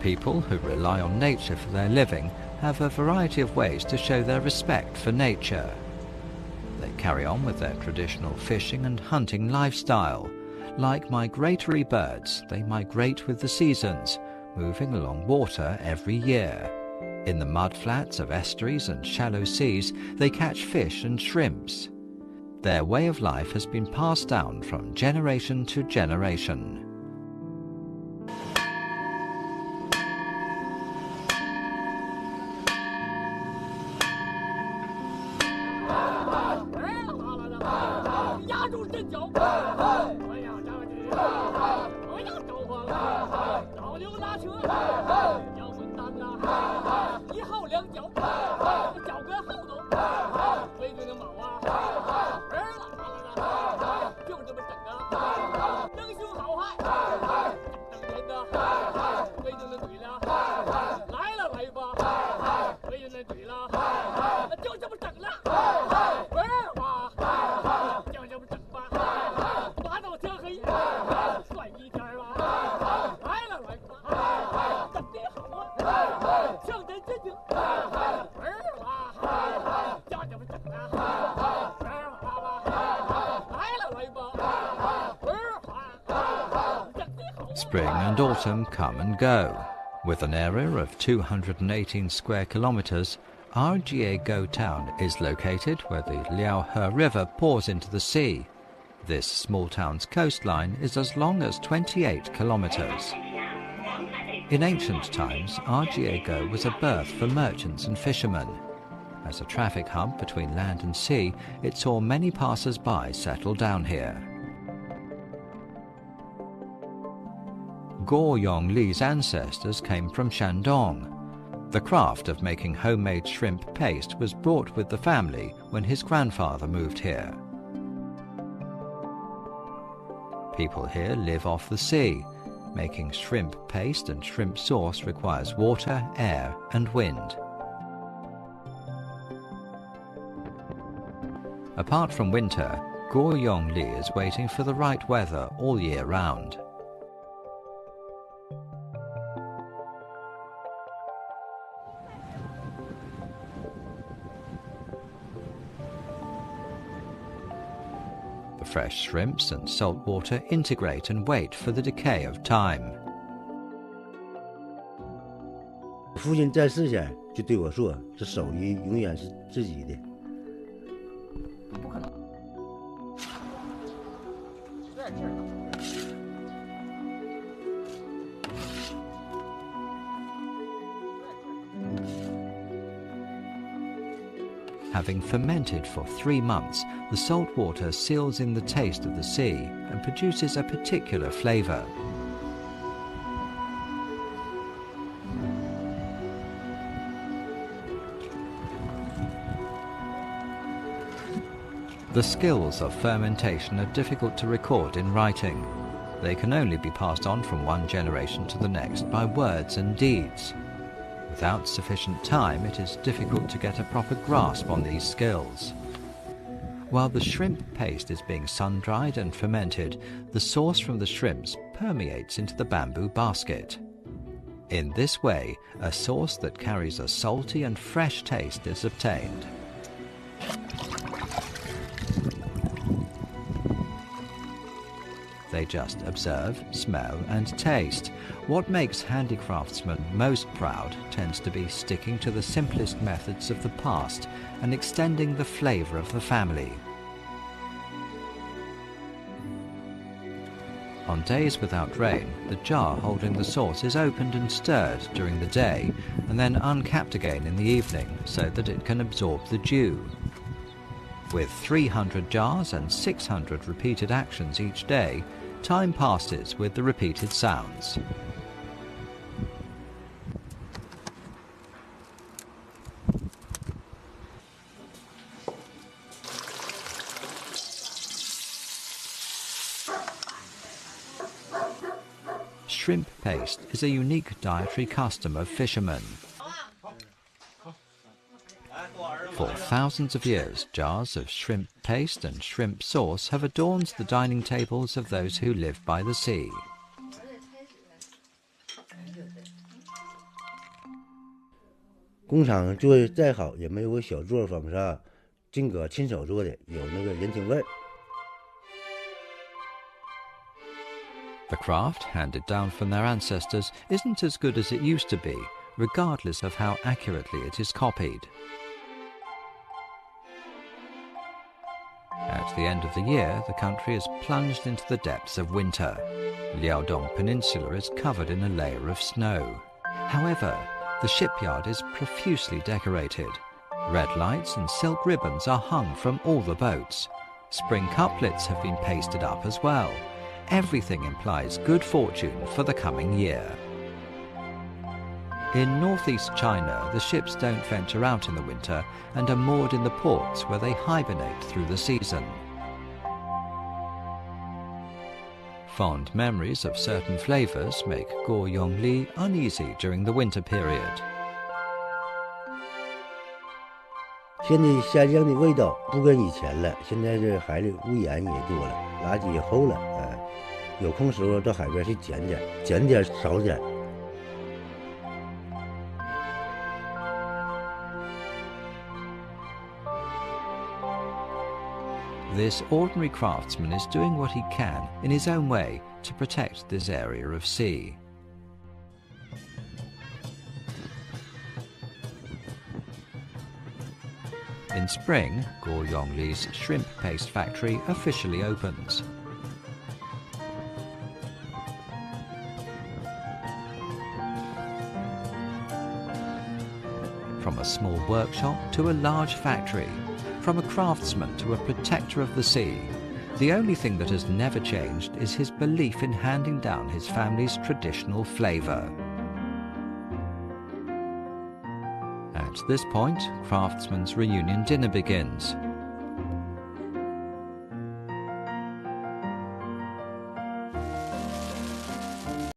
People who rely on nature for their living have a variety of ways to show their respect for nature. They carry on with their traditional fishing and hunting lifestyle. Like migratory birds, they migrate with the seasons, moving along water every year. In the mudflats of estuaries and shallow seas, they catch fish and shrimps. Their way of life has been passed down from generation to generation. Spring and autumn come and go. With an area of 218 square kilometers, Guo town is located where the Liaohe River pours into the sea. This small town's coastline is as long as 28 kilometers. In ancient times, Guo was a berth for merchants and fishermen. As a traffic hub between land and sea, it saw many passers-by settle down here. Guo Yongli's ancestors came from Shandong. The craft of making homemade shrimp paste was brought with the family when his grandfather moved here. People here live off the sea. Making shrimp paste and shrimp sauce requires water, air, and wind. Apart from winter, Guo Yongli is waiting for the right weather all year round. The fresh shrimps and salt water integrate and wait for the decay of time. 父亲在世前就对我说：“这手艺永远是自己的。” Having fermented for 3 months, the salt water seals in the taste of the sea and produces a particular flavor. The skills of fermentation are difficult to record in writing. They can only be passed on from one generation to the next by words and deeds. Without sufficient time, it is difficult to get a proper grasp on these skills. While the shrimp paste is being sun-dried and fermented, the sauce from the shrimps permeates into the bamboo basket. In this way, a sauce that carries a salty and fresh taste is obtained. They just observe, smell, and taste. What makes handicraftsmen most proud tends to be sticking to the simplest methods of the past and extending the flavor of the family. On days without rain, the jar holding the sauce is opened and stirred during the day and then uncapped again in the evening so that it can absorb the dew. With 300 jars and 600 repeated actions each day, time passes with the repeated sounds. Shrimp paste is a unique dietary custom of fishermen. For thousands of years, jars of shrimp paste and shrimp sauce have adorned the dining tables of those who live by the sea. 工厂做的再好，也没有个小作坊啥，金哥亲手做的，有那个人情味儿。The craft, handed down from their ancestors, isn't as good as it used to be, regardless of how accurately it is copied. At the end of the year, the country is plunged into the depths of winter. Liaodong Peninsula is covered in a layer of snow. However, the shipyard is profusely decorated. Red lights and silk ribbons are hung from all the boats. Spring couplets have been pasted up as well. Everything implies good fortune for the coming year. In northeast China, the ships don't venture out in the winter and are moored in the ports where they hibernate through the season. Fond memories of certain flavors make Guo Yongli uneasy during the winter period. 现在虾酱的味道不跟以前了，现在这海里污盐也多了，垃圾也厚了，有空时候到海边去捡捡，捡点少捡。This ordinary craftsman is doing what he can in his own way to protect this area of sea. In spring, Guo Yongli's shrimp paste factory officially opens. From a small workshop to a large factory, from a craftsman to a protector of the sea, the only thing that has never changed is his belief in handing down his family's traditional flavor. At this point, Craftsman's reunion dinner begins.